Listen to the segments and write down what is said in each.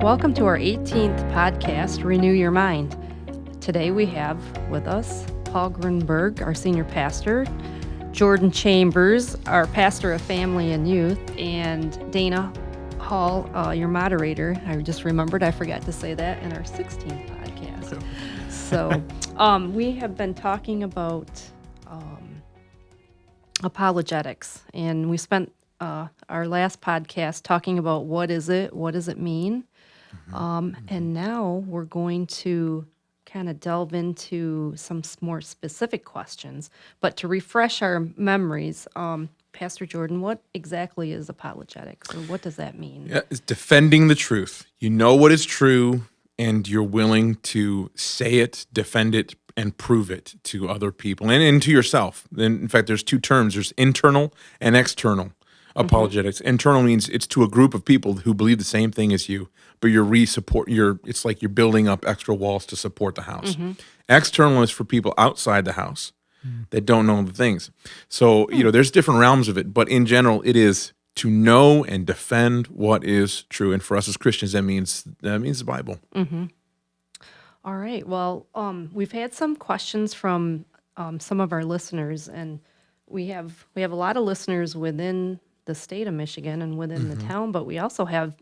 Welcome to our 18th podcast, Renew Your Mind. Today we have with us Paul Grunberg, our senior pastor, Jordan Chambers, our pastor of family and youth, and Dana Hall, your moderator. I just remembered I forgot to say that in our 16th podcast. So we have been talking about apologetics, and we spent our last podcast talking about what is it does it mean, and now we're going to kind of delve into some more specific questions. But to refresh our memories, Pastor Jordan, what exactly is apologetics, or what does that mean? Yeah, it's defending the truth. You know what is true, and you're willing to say it, defend it, and prove it to other people and to yourself. Then, in fact, there's two terms. There's internal and external apologetics. Internal means it's to a group of people who believe the same thing as you, but it's like you're building up extra walls to support the house. External is for people outside the house that don't know the things. So, there's different realms of it, but in general, it is to know and defend what is true. And for us as Christians, that means the Bible. All right. Well, we've had some questions from some of our listeners, and we have a lot of listeners within the state of Michigan and within the town, but we also have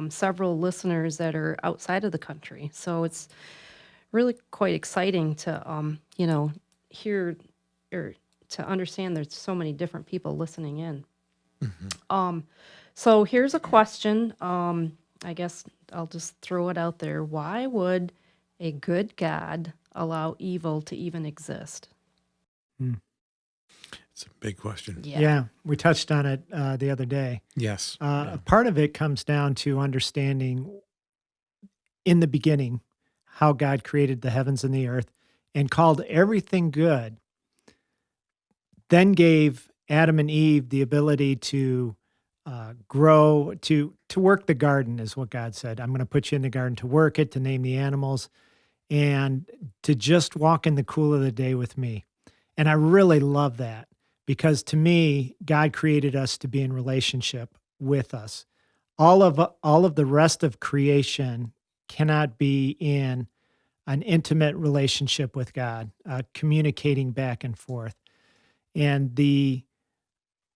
several listeners that are outside of the country. So it's really quite exciting to hear or to understand there's so many different people listening in. So here's a question. I guess I'll just throw it out there. Why would a good God allow evil to even exist? It's a big question. Yeah, we touched on it the other day. Yes. Part of it comes down to understanding in the beginning how God created the heavens and the earth and called everything good, then gave Adam and Eve the ability to grow, to work the garden, is what God said. I'm going to put you in the garden to work it, to name the animals, and to just walk in the cool of the day with me. And I really love that, because to me, God created us to be in relationship with us. All of the rest of creation cannot be in an intimate relationship with God, communicating back and forth. And the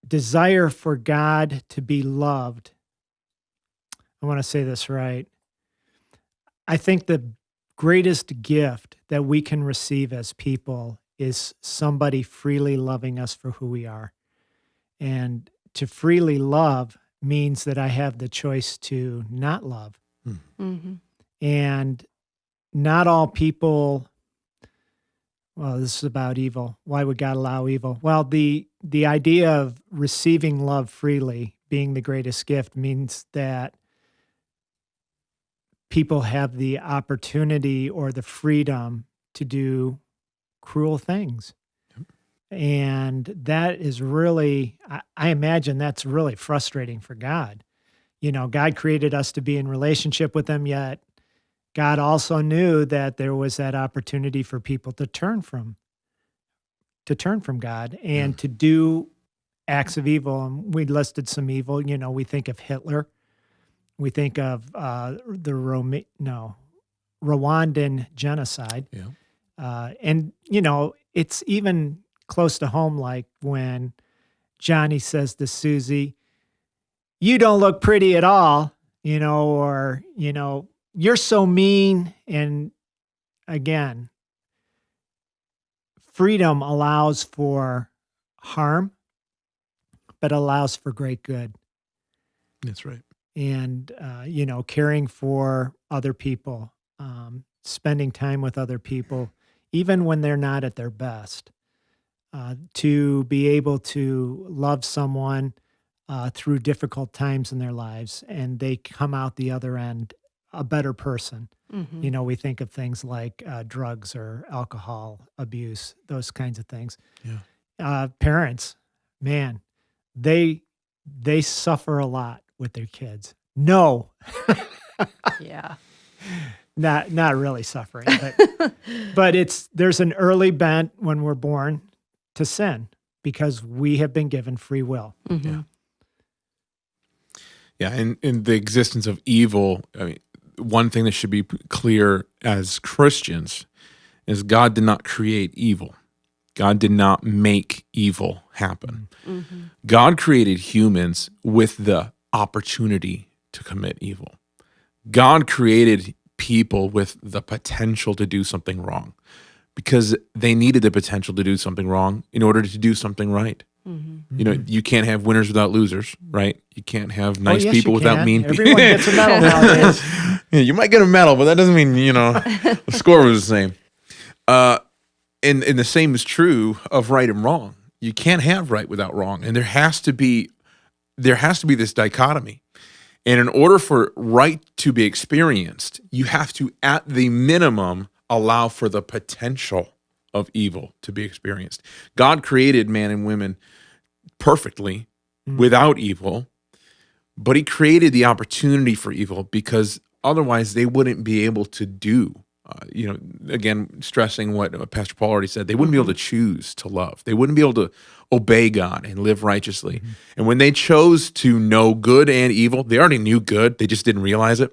desire for God to be loved, I want to say this right. I think the greatest gift that we can receive as people is somebody freely loving us for who we are. And to freely love means that I have the choice to not love. And not all people, well, this is about evil. Why would God allow evil? Well, the idea of receiving love freely being the greatest gift means that people have the opportunity or the freedom to do cruel things. And that is really, I imagine that's really frustrating for God. God created us to be in relationship with him, yet God also knew that there was that opportunity for people to turn from God and to do acts of evil. And we listed some evil. We think of Hitler. We think of the Rwandan genocide. And, it's even close to home, like when Johnny says to Susie, "You don't look pretty at all," or, "You're so mean." And again, freedom allows for harm, but allows for great good. That's right. And, caring for other people, spending time with other people, even when they're not at their best, to be able to love someone through difficult times in their lives, and they come out the other end a better person. We think of things like drugs or alcohol abuse, those kinds of things. Parents, man, they suffer a lot with their kids. No. Yeah. Not really suffering, but there's an early bent when we're born to sin because we have been given free will. Yeah, and the existence of evil, one thing that should be clear as Christians is God did not create evil. God did not make evil happen. God created humans with the opportunity to commit evil. God created people with the potential to do something wrong because they needed the potential to do something wrong in order to do something right. You know, you can't have winners without losers, right? You can't have nice yes, people you without can. mean people. Everyone gets a medal nowadays. Yeah, you might get a medal, but that doesn't mean, the score was the same. And the same is true of right and wrong. You can't have right without wrong, and there has to be this dichotomy. And in order for right to be experienced, you have to, at the minimum, allow for the potential of evil to be experienced. God created man and women perfectly without evil, but he created the opportunity for evil because otherwise they wouldn't be able to do. Again, stressing what Pastor Paul already said, they wouldn't be able to choose to love. They wouldn't be able to obey God and live righteously. And when they chose to know good and evil, they already knew good. They just didn't realize it.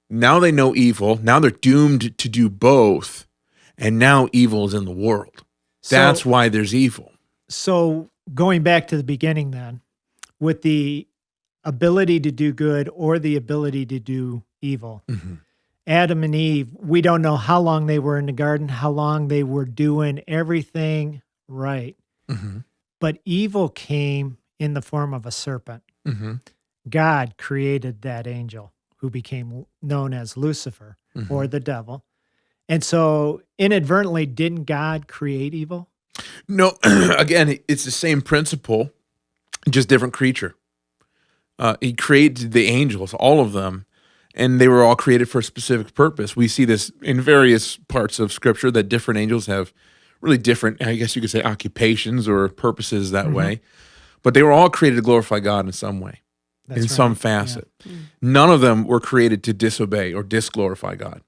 Now they know evil. Now they're doomed to do both. And now evil is in the world. That's why there's evil. So going back to the beginning then, with the ability to do good or the ability to do evil, Adam and Eve, we don't know how long they were in the garden, how long they were doing everything right. But evil came in the form of a serpent. God created that angel who became known as Lucifer or the devil. And so inadvertently, didn't God create evil? No, again, it's the same principle, just different creature. He created the angels, all of them, and they were all created for a specific purpose. We see this in various parts of Scripture that different angels have really different, I guess you could say, occupations or purposes that way. But they were all created to glorify God in some way, in some facet. None of them were created to disobey or disglorify God.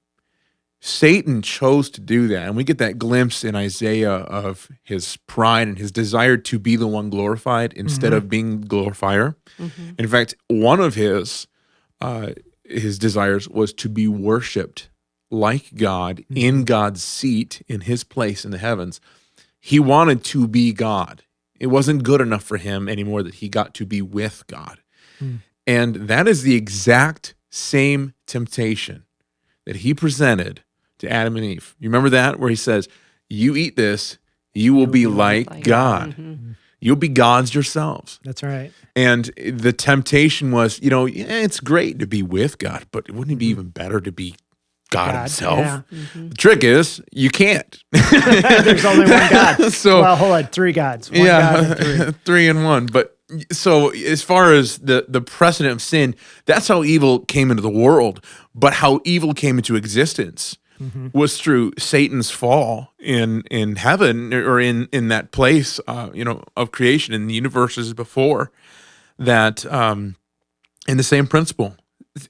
Satan chose to do that, and we get that glimpse in Isaiah of his pride and his desire to be the one glorified instead of being the glorifier. In fact, one of his desires was to be worshipped like God in God's seat, in his place in the heavens. He wanted to be God. It wasn't good enough for him anymore that he got to be with God. And that is the exact same temptation that he presented to Adam and Eve. You remember that? Where he says, you eat this, you will be like God. You'll be gods yourselves. That's right. And the temptation was, it's great to be with God, but wouldn't it be even better to be God himself? Yeah. The trick is, you can't. There's only one God. So, well, hold on, three gods. One God and three. 3 in 1. But so as far as the precedent of sin, that's how evil came into the world. But how evil came into existence was through Satan's fall in heaven, or in that place, of creation in the universes before that. In the same principle,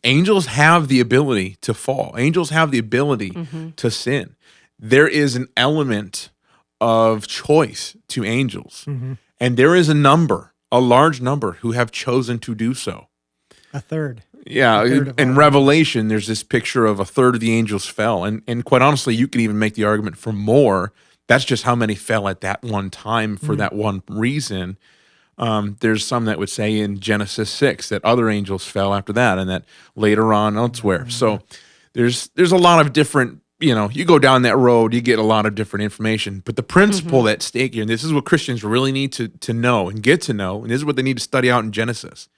angels have the ability to fall. Angels have the ability to sin. There is an element of choice to angels, and there is a large number who have chosen to do so. A third. Yeah, in Revelation, there's this picture of a third of the angels fell. And quite honestly, you can even make the argument for more. That's just how many fell at that one time for that one reason. There's some that would say in Genesis 6 that other angels fell after that, and that later on elsewhere. So there's a lot of different, you go down that road, you get a lot of different information. But the principle at stake here, and this is what Christians really need to know and get to know, and this is what they need to study out in Genesis.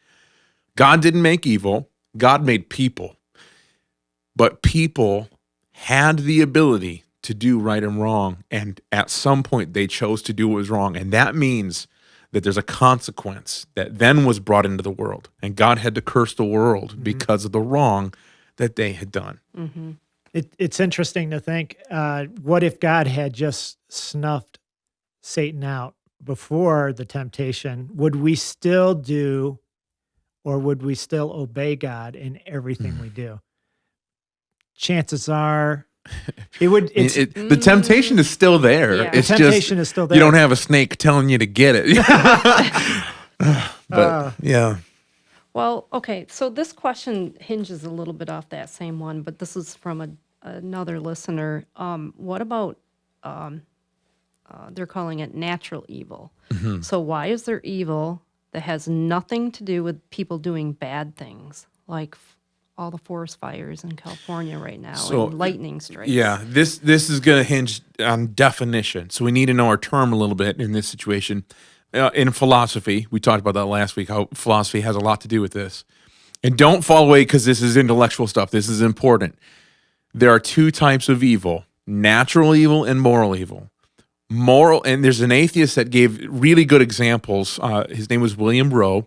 God didn't make evil. God made people. But people had the ability to do right and wrong, and at some point they chose to do what was wrong. And that means that there's a consequence that then was brought into the world. And God had to curse the world because of the wrong that they had done. It's interesting to think, what if God had just snuffed Satan out before the temptation? Would we still do, or would we still obey God in everything we do? Chances are it would. The temptation is still there. Yeah. It's The temptation is still there. You don't have a snake telling you to get it. But yeah. Well, okay, so this question hinges a little bit off that same one, but this is from another listener. What about they're calling it natural evil? Mhm. So why is there evil that has nothing to do with people doing bad things, like all the forest fires in California right now So, and lightning strikes? yeah, this is going to hinge on definition. So we need to know our term a little bit in this situation. In philosophy, we talked about that last week, how philosophy has a lot to do with this. And don't fall away because this is intellectual stuff. This is important. There are two types of evil: natural evil and moral evil. Moral, and there's an atheist that gave really good examples. His name was William Rowe.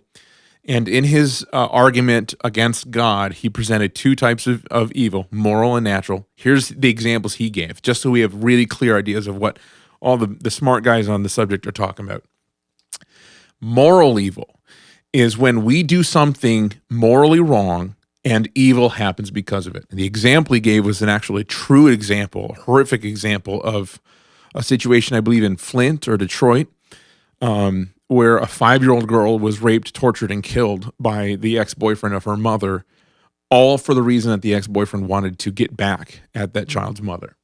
And in his argument against God, he presented two types of evil, moral and natural. Here's the examples he gave, just so we have really clear ideas of what all the smart guys on the subject are talking about. Moral evil is when we do something morally wrong and evil happens because of it. And the example he gave was an actually true example, a horrific example of a situation, I believe, in Flint or Detroit, where a 5-year-old girl was raped, tortured, and killed by the ex-boyfriend of her mother, all for the reason that the ex-boyfriend wanted to get back at that child's mother.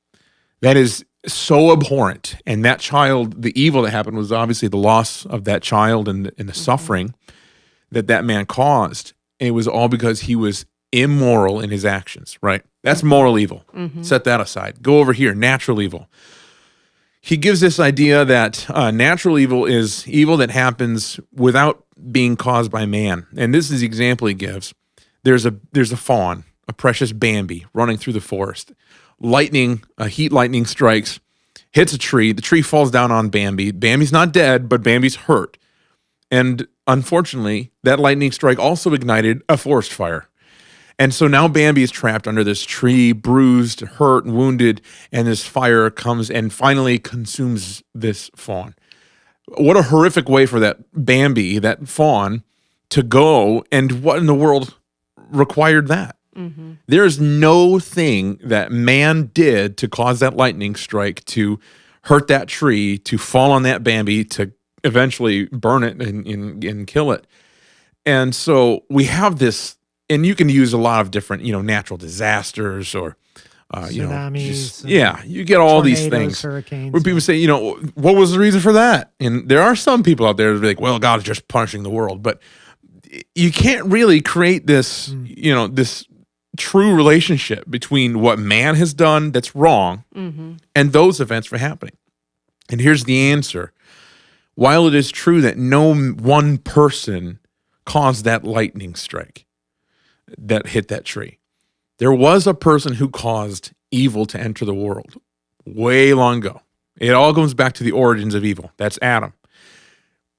That is so abhorrent. And that child, the evil that happened was obviously the loss of that child and the suffering that that man caused. And it was all because he was immoral in his actions, right? That's moral evil. Set that aside. Go over here, natural evil. He gives this idea that natural evil is evil that happens without being caused by man. And this is the example he gives. There's a fawn, a precious Bambi, running through the forest. Heat lightning strikes, hits a tree. The tree falls down on Bambi. Bambi's not dead, but Bambi's hurt. And unfortunately, that lightning strike also ignited a forest fire. And so now Bambi is trapped under this tree, bruised, hurt, and wounded, and this fire comes and finally consumes this fawn. What a horrific way for that Bambi, that fawn, to go, and what in the world required that? There's no thing that man did to cause that lightning strike, to hurt that tree, to fall on that Bambi, to eventually burn it and kill it. And so we have this. And you can use a lot of different, natural disasters or, Tsunamis, you get all these tornadoes, things hurricanes. where people say, what was the reason for that? And there are some people out there that are like, well, God is just punishing the world. But you can't really create this, this true relationship between what man has done that's wrong and those events for happening. And here's the answer. While it is true that no one person caused that lightning strike that hit that tree, there was a person who caused evil to enter the world way long ago. It all goes back to the origins of evil. That's Adam.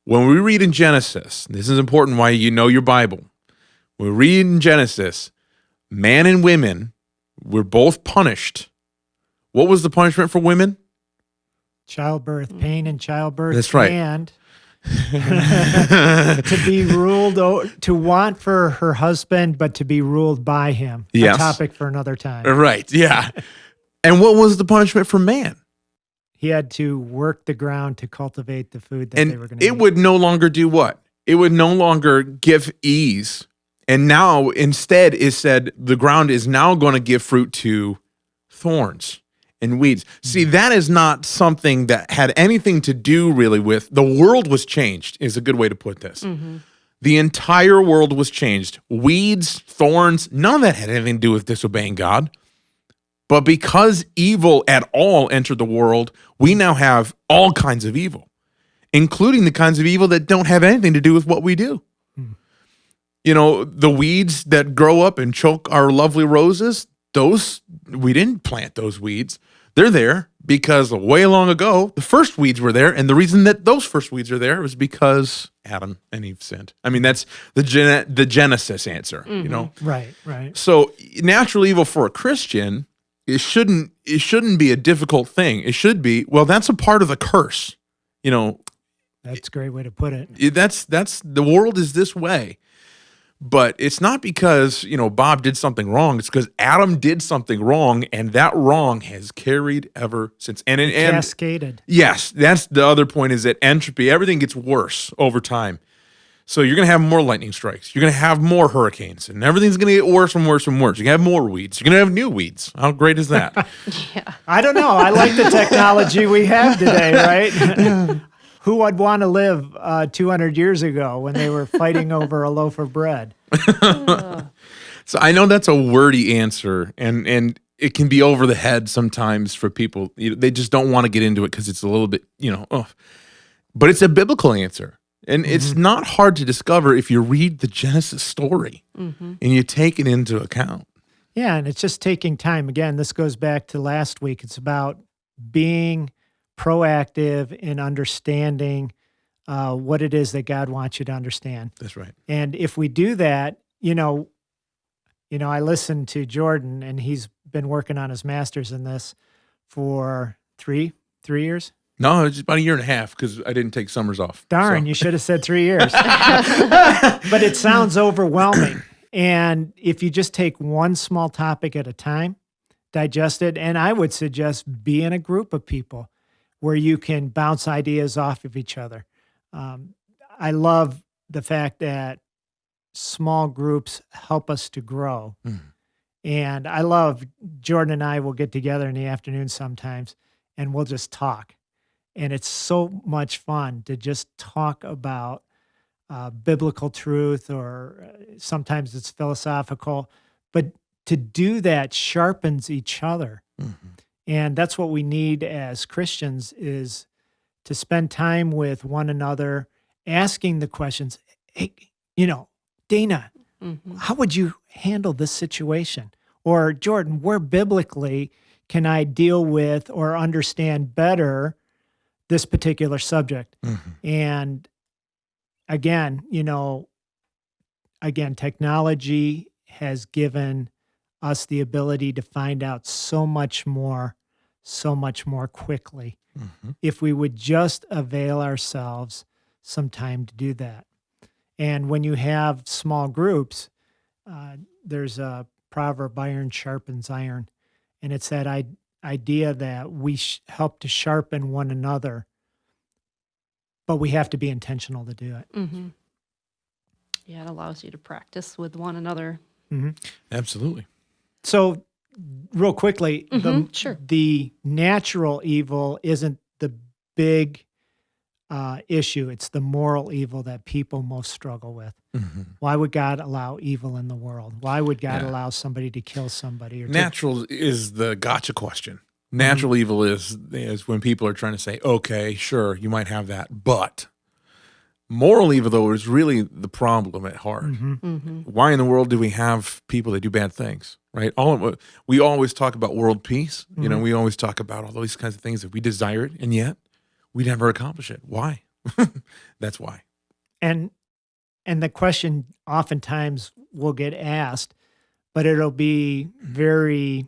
When we read in Genesis, this is important why you know your Bible. When we read in Genesis, man and women were both punished. What was the punishment for women? Childbirth, pain in childbirth. That's right. And to be ruled, to want for her husband, but to be ruled by him. Yes. A topic for another time. Right, yeah. And what was the punishment for man? He had to work the ground to cultivate the food that they were going to it eat. would no longer do what? It would no longer give ease. And now instead is said the ground is now going to give fruit to thorns and weeds. See, that is not something that had anything to do really with the world was changed, is a good way to put this. The entire world was changed. Weeds, thorns, none of that had anything to do with disobeying God. But because evil at all entered the world, we now have all kinds of evil, including the kinds of evil that don't have anything to do with what we do. The weeds that grow up and choke our lovely roses, we didn't plant those weeds. They're there because way long ago, the first weeds were there. And the reason that those first weeds are there was because Adam and Eve sinned. I mean, that's the Genesis answer, Right. So natural evil for a Christian, it shouldn't be a difficult thing. It should be, well, that's a part of the curse. That's a great way to put it. That's the world is this way. But it's not because, Bob did something wrong. It's because Adam did something wrong, and that wrong has carried ever since. And Cascaded. Yes, that's the other point, is that entropy, everything gets worse over time. So you're going to have more lightning strikes. You're going to have more hurricanes, and everything's going to get worse and worse and worse. You're going to have more weeds. You're going to have new weeds. How great is that? Yeah. I don't know. I like the technology we have today, right? Who would want to live 200 years ago when they were fighting over a loaf of bread? So I know that's a wordy answer, and it can be over the head sometimes for people. They just don't want to get into it because it's a little bit, but it's a biblical answer. And it's not hard to discover if you read the Genesis story and you take it into account. Yeah, and it's just taking time. Again, this goes back to last week. It's about being proactive in understanding what it is that God wants you to understand. That's right. And if we do that, I listened to Jordan, and he's been working on his master's in this for three years. No, it's about a year and a half because I didn't take summers off. Darn, So. you should have said 3 years. But it sounds overwhelming. And if you just take one small topic at a time, digest it, and I would suggest be in a group of people where you can bounce ideas off of each other. I love the fact that small groups help us to grow. And I love Jordan and I will get together in the afternoon sometimes and we'll just talk. And it's so much fun to just talk about biblical truth, or sometimes it's philosophical, but to do that sharpens each other. And that's what we need as Christians, is to spend time with one another, asking the questions. Hey, Dana, how would you handle this situation? Or Jordan, where biblically can I deal with or understand better this particular subject? And again, technology has given us the ability to find out so much more quickly if we would just avail ourselves some time to do that. And when you have small groups, there's a proverb, iron sharpens iron. And it's that idea that we help to sharpen one another, but we have to be intentional to do it. Yeah, it allows you to practice with one another. Absolutely. So real quickly, Sure. the natural evil isn't the big issue. It's the moral evil that people most struggle with. Why would God allow evil in the world? Why would God allow somebody to kill somebody? Or Natural is the gotcha question. Natural evil is when people are trying to say, okay, sure, you might have that, but moral evil, though, is really the problem at heart. Why in the world do we have people that do bad things, right? We always talk about world peace. We always talk about all those kinds of things that we desire it, and yet we never accomplish it. Why? That's why. And the question oftentimes will get asked, but it'll be very,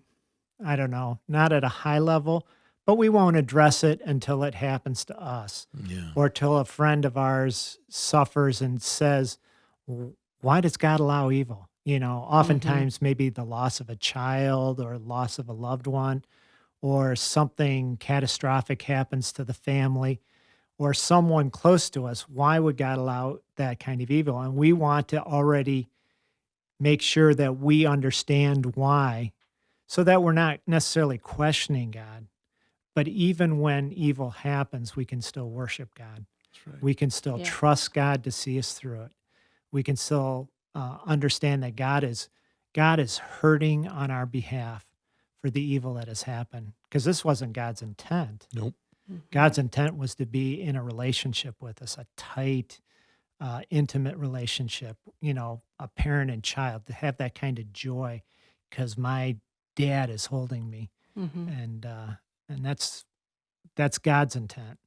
I don't know, not at a high level, but we won't address it until it happens to us. Or till a friend of ours suffers and says, why does God allow evil? Oftentimes maybe the loss of a child or loss of a loved one, or something catastrophic happens to the family or someone close to us. Why would God allow that kind of evil? And we want to already make sure that we understand why, so that we're not necessarily questioning God. But even when evil happens, we can still worship God. That's right. We can still trust God to see us through it. We can still understand that God is hurting on our behalf for the evil that has happened, because this wasn't God's intent. Nope. God's intent was to be in a relationship with us, a tight, intimate relationship, a parent and child, to have that kind of joy because my dad is holding me. And that's God's intent.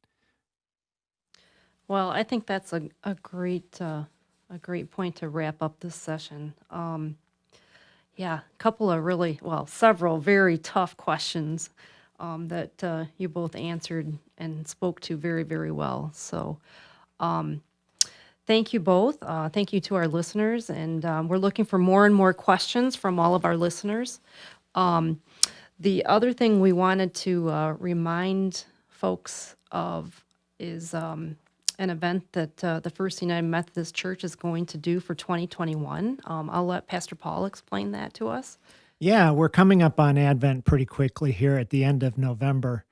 Well, I think that's a great point to wrap up this session. Several very tough questions that you both answered and spoke to very, very well. So thank you both. Thank you to our listeners. And we're looking for more and more questions from all of our listeners. The other thing we wanted to remind folks of is an event that the First United Methodist Church is going to do for 2021. I'll let Pastor Paul explain that to us. Yeah, we're coming up on Advent pretty quickly here at the end of November.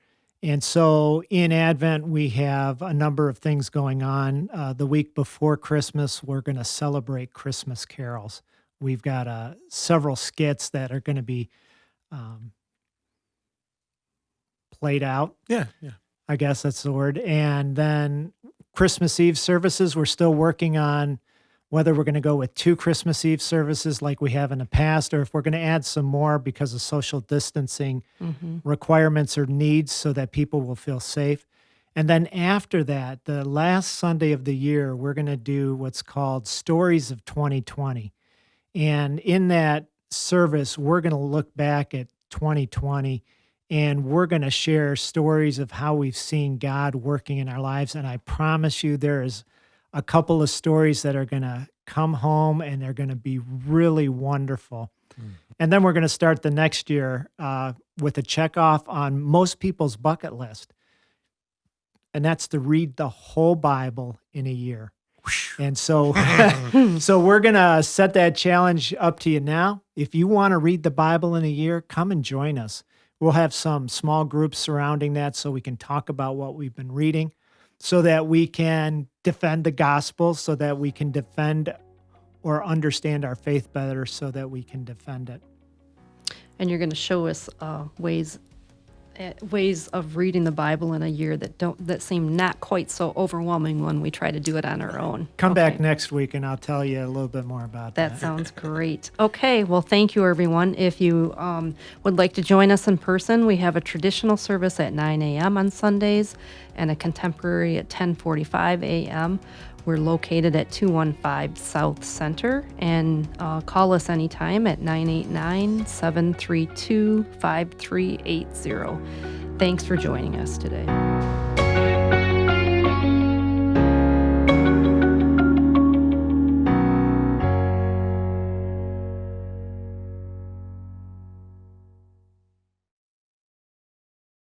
And so in Advent, we have a number of things going on. The week before Christmas, we're going to celebrate Christmas carols. We've got several skits that are going to be um, played out. Yeah. I guess that's the word. And then Christmas Eve services, we're still working on whether we're going to go with 2 Christmas Eve services like we have in the past, or if we're going to add some more because of social distancing requirements or needs so that people will feel safe. And then after that, the last Sunday of the year, we're going to do what's called Stories of 2020. And in that service, we're going to look back at 2020 and we're going to share stories of how we've seen God working in our lives. And I promise you, there is a couple of stories that are going to come home and they're going to be really wonderful. And then we're going to start the next year with a checkoff on most people's bucket list. And that's to read the whole Bible in a year. And so, so we're going to set that challenge up to you now. If you want to read the Bible in a year, come and join us. We'll have some small groups surrounding that so we can talk about what we've been reading, so that we can defend the gospel, so that we can defend or understand our faith better, so that we can defend it. And you're going to show us ways of reading the Bible in a year that seem not quite so overwhelming when we try to do it on our own. Come back Okay. next week and I'll tell you a little bit more about that. That sounds great. Okay, well, thank you, everyone. If you would like to join us in person, we have a traditional service at 9 a.m. on Sundays and a contemporary at 10:45 a.m. We're located at 215 South Center, and call us anytime at 989-732-5380. Thanks for joining us today.